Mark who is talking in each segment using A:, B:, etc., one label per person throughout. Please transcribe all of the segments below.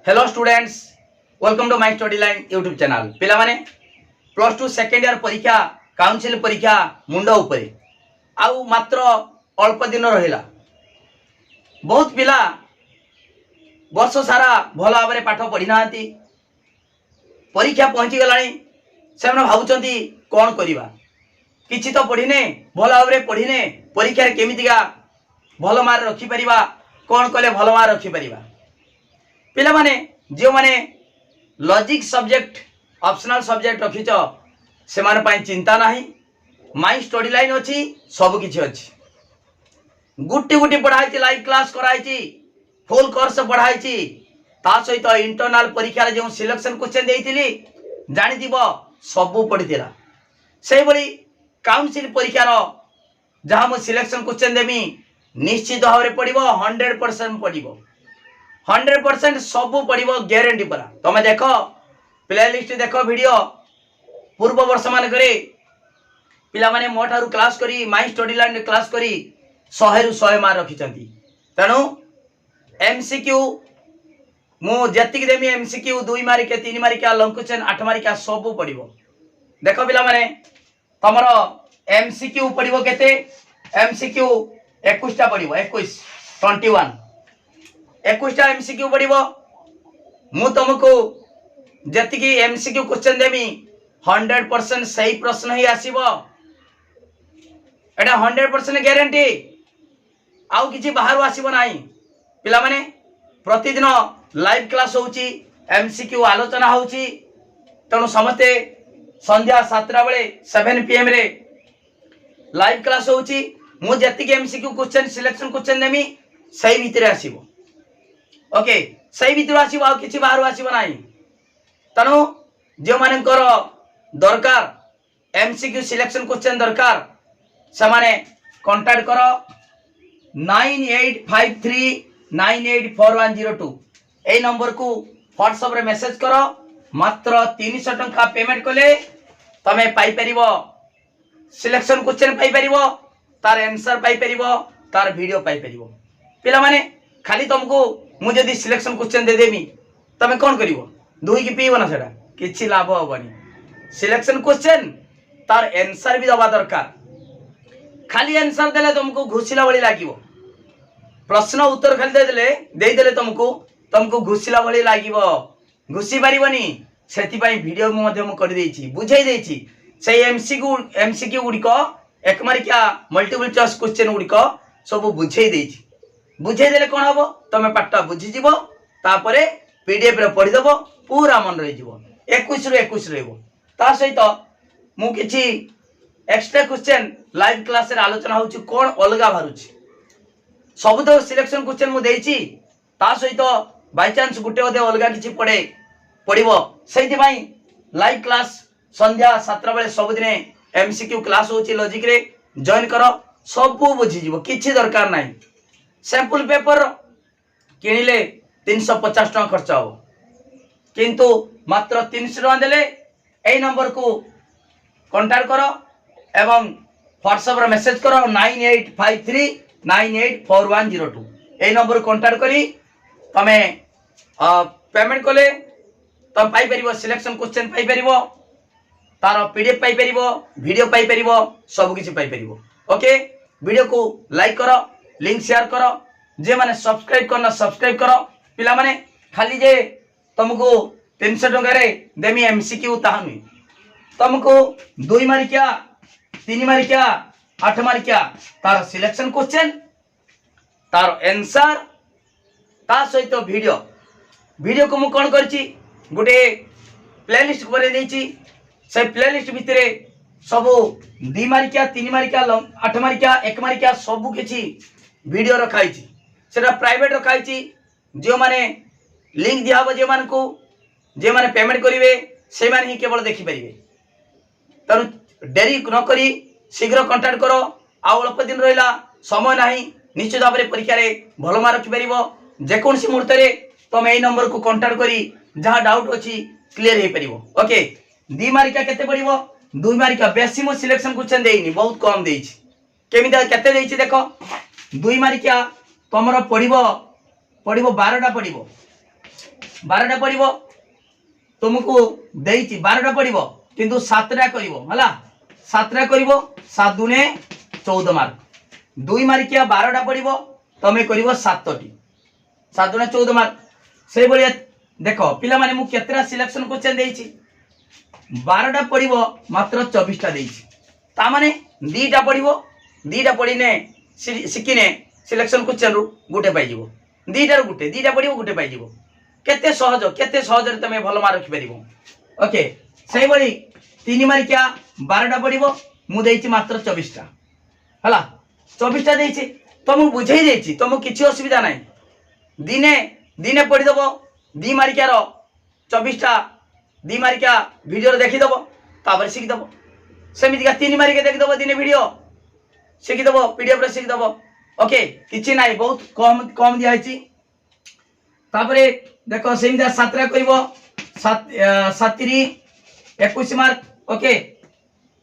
A: Hello students, welcome to my study line YouTube channel. पिला माने plus two second year परीक्षा council परीक्षा मुंड उपरे आउ मात्र अल्प दिन रहिला। बहुत पिला वर्ष सारा भल भाव पाठ पढ़ी ना परीक्षा पहुंची गलानी से भावुंट कौन करवा किसी तो पढ़ीने भल भाव पढ़ीने परीक्षा केमितिका भल मार्क रखिपर कौन कले भल मार्क रखिपर पिला माने जो माने लॉजिक सब्जेक्ट ऑप्शनल सब्जेक्ट रखिच से माने पाई चिंता नाही। माई स्टडी लाइन अच्छी सब किछि अच्छी गुटी गुटी पढ़ाई लाइव क्लास कराई फुल कोर्स पढ़ाई ता सहित इंटरनल परीक्षा जो सिलेक्शन क्वेश्चन देइतिली जानि दिबो सब पढ़ितिला से बली काउंसिल परीक्षार जहाँ मु सिलेक्शन क्वेश्चन देमी निश्चित भाव में पढ़िबो 100% पढ़िबो 100% सब पढ़िबो ग्यारंटी परा। तमे देखो प्लेलिस्ट देखो वीडियो पूर्व वर्ष मान करे पिला माने मो ठारू क्लास करी माई स्टडी लाइन क्लास करी 100 रु 100 मार्क रखिचंती। तेणु एमसीक्यू मु जतिक देमी MCQ 2 mark 3 mark long question 8 mark सब पढ़िबो। देखो पिला माने तमरो एमसीक्यू पढ़िबो केते एमसीक्यू 21 टा पढ़िबो 21 टा एमसीक्यू पढ़िबो। मु तुमको जतिकी एमसीक्यू क्वेश्चन देमी 100% सही प्रश्न ही आसीबो एटा 100% ग्यारंटी आउ किछि बाहर आसीबो नाही। पिला माने प्रतिदिन लाइव क्लास होउची एमसीक्यू आलोचना होउची तणु समस्ते संध्या 7 बेले 7 PM रे लाइव क्लास होउची मु जतिकी एमसीक्यू क्वेश्चन सिलेक्शन क्वेश्चन देमी सही भितरे आसीबो। ओके सही भितर आसीबो आ किछि बाहर आसीबो नाही। तणु जो मानकर दरकार एमसीक्यू सिलेक्शन क्वेश्चन दरकार से माने कांटेक्ट करो 9853984102 ए नंबर को व्हाट्सएप रे मेसेज करो। मात्र 300 टंका पेमेंट कले तमे पाई परिबो सिलेक्शन क्वेश्चन पाई परिबो तार आंसर पाई परिबो तार वीडियो पाई परिबो। पिला माने खाली तुमको मुझे यदि सिलेक्शन क्वेश्चन दे देमी तमे कौन करिवो दुई की पीबो ना सेटा किछि लाभ होबनी। सिलेक्शन क्वेश्चन तार आंसर भी दबा दरकार। खाली आंसर देले तुमको घुसिला भली लागिवो प्रश्न उत्तर खाली दे देले तुमको घुसिला भली लागिवो घुसी पारिबनी। सेति पई वीडियो मु कर देछि बुझाई देछि से एमसीक्यू गुडिको एक मार्किया मल्टीपल चॉइस क्वेश्चन गुडिको सब बुझाई देछि। बुझाई देले कोन हबो तमे पाठटा बुझी जिवो तापरे पीडीएफ रे पढि देबो पूरा मन रहि जिवो 21 रु 21 रहइबो। ता सहित मु किछि एक्स्ट्रा क्वेश्चन लाइव क्लास रे आलोचना होउछि कोन अलगा भारुछि सब तो सिलेक्शन क्वेश्चन मु देछि ता सहित बाय चांस गुटे ओदे अलगा किछि पढिबो सेति भाई लाइव क्लास संध्या 7 बेले सब दिने एमसीक्यू क्लास होउछि लॉजिक रे जॉइन करो सब बुझी जिवो किछि दरकार नाही। सैंपल पेपर किनिले 350 टका खर्च हो किंतु मात्र 300 टका देले ए नंबर को कांटेक्ट करो एवं व्हाट्सएप रे मेसेज करो 9853984102 ए नंबर कांटेक्ट करी तमे पेमेंट कले तम पाई परिबो सिलेक्शन क्वेश्चन पाई परिबो तार पीडीएफ पाई परिबो वीडियो पाई परिबो सब किछि पाई परिबो। ओके वीडियो को लाइक करो लिंक शेयर करो जे माने सब्सक्राइब करना सब्सक्राइब करो। पिला माने खाली जे तुमको 300 टका रे देमी एमसीक्यू ताहमी तुमको 2 मार्किया 3 मार्किया 8 मार्किया तार सिलेक्शन क्वेश्चन तार आंसर ता सहित वीडियो को मु कोन करछि गुटे प्लेलिस्ट करे देछि से प्लेलिस्ट भितरे सब 2 मार्किया 3 मार्किया 8 मार्किया 1 मार्किया सब किछि वीडियो रखाई सेटा प्राइवेट रखाई जो माने लिंक दिया हो जे मान को जे माने पेमेंट करिवे से माने ही केवल देखि परिवे। तनु देरी न करी शीघ्र कांटेक्ट करो आ अल्प दिन रहिला समय नाही निश्चित भाव में परीक्षा रे भल मार्क रखि परिवो। जे कोनसी मुहूर्त रे तुम ए नंबर को कांटेक्ट करी जहां डाउट अछि क्लियर हे परिवो। ओके 2 मार्किया केते पड़िवो 2 मार्किया बेसी मो सिलेक्शन क्वेश्चन देइनी बहुत कम देइछि केमिदा केते देइछि देखो 2 मार्किया तुमरो पड़िवो 12टा पड़िवो 12टा पड़ो तुमको देइछि 12टा पड़ो किंतु 7टा करिवो हला 7टा करिवो 7 दुने 14 मार्क 2 मार्किया 12टा पड़ो तमे करिवो 7टी 7 दुने 14 मार्क से बलिया देखो पिला माने मु केतरा सिलेक्शन क्वेश्चन देइछि 12टा पड़ो मात्र 24टा देइछि ता माने 2टा पड़ो 2टा पड़िने सिकिने सिलेक्शन क्वेश्चन रु गुटे पाई जीवो 2टा रु गुटे 2टा पड़ो गुटे पाई जीवो केते सहज रे तमे भलो मार्क रखि परिबो ओके सेही बली 3 मार्किया 12टा पड़ो मु देइछि मात्र 24टा हला 24टा देइछि तुमको बुझाई देइछि तुमको किछि असुविधा नाही दिने दिने पढ़ी दबो 2 मार्किया रो 24टा 2 मार्किया वीडियो रे देखि दबो तापर सिखि दबो सेमिति का 3 मार्किया देखि दबो दिने वीडियो सिखि दबो पीडीएफ रे सिखि दबो ओके किछि नाही बहुत कम कम दिया हिची तापरे देखो सेमिति 7टा करिवो 7 21 मार्क ओके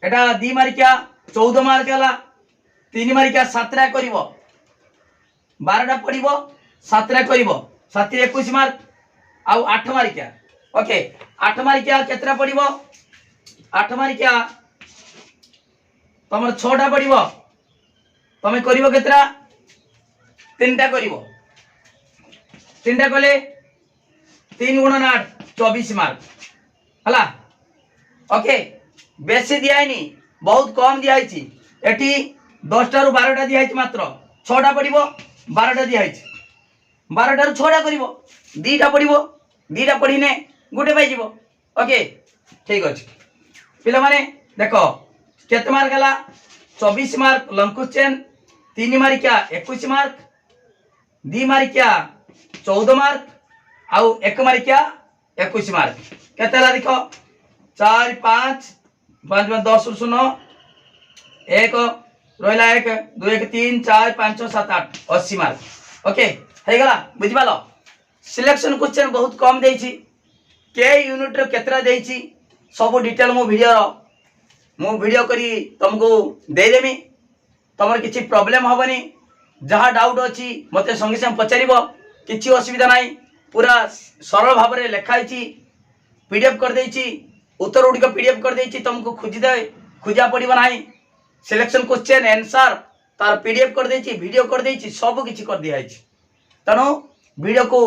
A: एटा 2 मार्किया 14 मार्क हला 3 मार्किया 7टा करिवो 12टा पढ़िवो 7टा करिवो 7 21 मार्क आउ 8 मार्किया ओके 8 मार्किया केतरा पढ़िवो 8 मार्किया तमर 6टा पढ़िवो तमे करिवो केतरा 3टा करिवो 3टा कले 3 गुणन 8 24 मार्क हला ओके बेसी दियाइनी बहुत कम दियाइछि एटी 10टा रु 12टा दियाइछि मात्र 6टा पढ़िवो 12टा दियाइछि 12टा रु 6टा करिवो 2टा पढ़िवो 2टा पढ़िने गुटे पाई जीवो ओके ठीक अछि पिला माने देखो केते मार्क हला 24 mark long question 3 मार्किया 21 mark 2 मार्किया 14 mark आउ 1 मार्किया 21 मार्क केते हला देखो 4 5 5 10 शून्य 1 रहिला 1 2 1 3 4 5 6 7 8 80 मार्क ओके हे गला बुझि पालो सिलेक्शन क्वेश्चन बहुत कम देइछि के यूनिट रो केतरा देइछि सब डिटेल मो वीडियो करी तुमको दे देमी तमर किछि प्रॉब्लम हबनी जहाँ डाउट अछि मते संगे संगे पचारिबो किछि असुविधा नाही पूरा सरल भाव में लिखाई पीडीएफ कर देइछि उत्तर गुड़िक पीडीएफ कर देइछि तुमको खोजा पड़िबो नाही सिलेक्शन क्वेश्चन आंसर तार पीडीएफ कर देइछि वीडियो कर देइछि सब किछि कर दिया है तेणु वीडियो को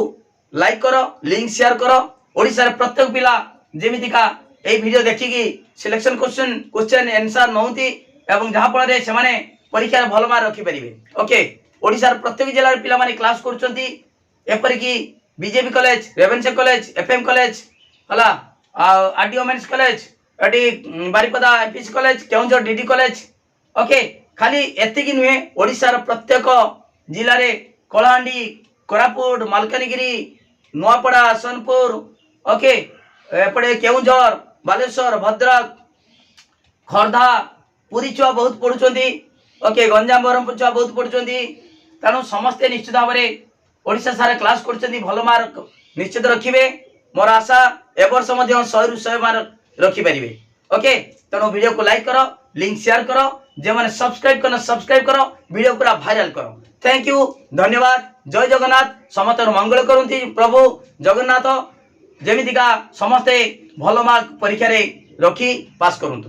A: लाइक करो लिंक शेयर करो ओडिसा रे प्रत्येक पिला जेमितिका ए वीडियो देखिकी सिलेक्शन क्वेश्चन आंसर नौती एवं जहाँ फल से माने परीक्षा भल मार्क रखि परिबे ओके ओडिसा रे प्रत्येक जिल्ला रे पिला माने क्लास करछंती एपरिकी BJB college Ravenshaw college FM college हला आरडीओ मेंस कॉलेज एटी Baripada APC college Keonjhar DD college okay खाली एतिकी नुहे ओडिसा रे प्रत्येक जिल्ला रे कलाहांडी कोरापुट मालकानगिरी नुआपड़ा सोनपुर ओके एपटे केउंझर बालेश्वर भद्रक खर्धा पुरी छुआ बहुत पढ़ुचंती ओके गंजाम बरहमपुर छुआ बहुत पढ़ुचंती तेणु समस्ते निश्चित भाव में ओडिशा सारा क्लास करछंती भलो मार्क निश्चित रखिबे मोर आशा ए वर्ष मध्ये 100 रु 100 मार्क रखि परिबे ओके तेणु वीडियो को लाइक करो लिंक शेयर करो जे माने सब्सक्राइब करो वीडियो पूरा वायरल करो थैंक यू धन्यवाद जय जगन्नाथ समस्त मंगल करंती प्रभु जगन्नाथ जेमितिका समस्ते भलो मार्क परीक्षा रे रखी पास करंतु।